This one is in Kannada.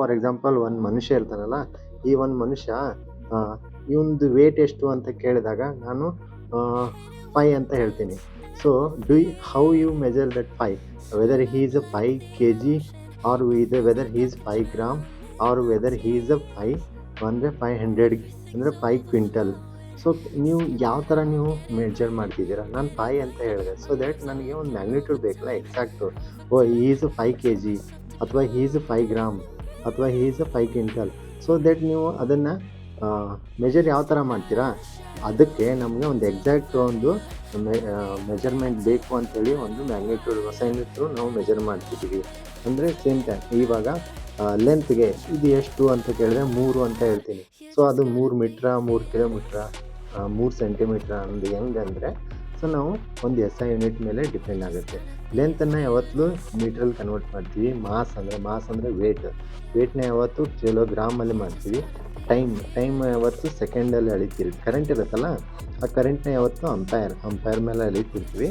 ಫಾರ್ ಎಕ್ಸಾಂಪಲ್ ಒಂದು ಮನುಷ್ಯ ಇರ್ತಾನಲ್ಲ, ಈ ಒಂದು ಮನುಷ್ಯ ಇವಂದು ವೇಟ್ ಎಷ್ಟು ಅಂತ ಕೇಳಿದಾಗ ನಾನು 5 ಅಂತ ಹೇಳ್ತೀನಿ. So how you measure that 5? Whether he is 5 kg or whether he is 5 gram or whether he is 5 ಅಂದರೆ 500 ಅಂದರೆ 5 ಕ್ವಿಂಟಲ್. ಸೊ ನೀವು ಯಾವ ಥರ ನೀವು ಮೆಜರ್ ಮಾಡ್ತಿದ್ದೀರಾ? ನಾನು 5 ಅಂತ ಹೇಳಿದೆ. ಸೊ ದ್ಯಾಟ್ ನನಗೆ ಒಂದು ಮ್ಯಾಗ್ನಿಟ್ಯೂಡ್ ಬೇಕಲ್ಲ ಎಕ್ಸಾಕ್ಟು. ಹಿ ಈಸ್ 5 kg ಅಥವಾ ಹಿ ಈಸ್ 5 ಗ್ರಾಮ್ ಅಥವಾ ಹಿ ಈಸ್ 5 ಕ್ವಿಂಟಲ್. ಸೊ ದ್ಯಾಟ್ ನೀವು ಅದನ್ನು ಮೆಜರ್ ಯಾವ ಥರ ಮಾಡ್ತೀರಾ? ಅದಕ್ಕೆ ನಮಗೆ ಒಂದು ಎಕ್ಸಾಕ್ಟ್ ಒಂದು ಮೆಜರ್ಮೆಂಟ್ ಬೇಕು ಅಂತೇಳಿ ಒಂದು ಮ್ಯಾಗ್ನಿಟ್ಯೂಡ್ ಸೈನ್ನಿಟ್ಟು ನಾವು ಮೆಜರ್ ಮಾಡ್ತಿದ್ದೀವಿ. ಅಂದರೆ ಸೇಮ್ ಟೈಮ್ ಇವಾಗ ಲೆಂತ್ಗೆ ಇದು ಎಷ್ಟು ಅಂತ ಕೇಳಿದ್ರೆ 3 ಅಂತ ಹೇಳ್ತೀನಿ. ಸೊ ಅದು 3 ಮೀಟ್ರಾ, 3 ಕಿಲೋಮೀಟ್ರಾ, 3 ಸೆಂಟಿಮೀಟ್ರಾ ಅಂದು ಹೆಂಗಂದರೆ, ಸೊ ನಾವು ಒಂದು SI ಯೂನಿಟ್ ಮೇಲೆ ಡಿಪೆಂಡ್ ಆಗುತ್ತೆ. ಲೆಂತನ್ನು ಯಾವತ್ತೂ ಮೀಟ್ರಲ್ಲಿ ಕನ್ವರ್ಟ್ ಮಾಡ್ತೀವಿ. ಮಾಸ್ ಅಂದರೆ ವೇಟ್ನ ಯಾವತ್ತು ಕಿಲೋಗ್ರಾಮಲ್ಲಿ ಮಾಡ್ತೀವಿ. ಟೈಮ್ ಯಾವತ್ತು ಸೆಕೆಂಡಲ್ಲಿ ಅಳಿತೀವಿ. ಕರೆಂಟ್ ಇರುತ್ತಲ್ಲ, ಆ ಕರೆಂಟ್ನ ಯಾವತ್ತು ಅಂಪೈರ್ ಮೇಲೆ ಅಳಿತಿರ್ತೀವಿ.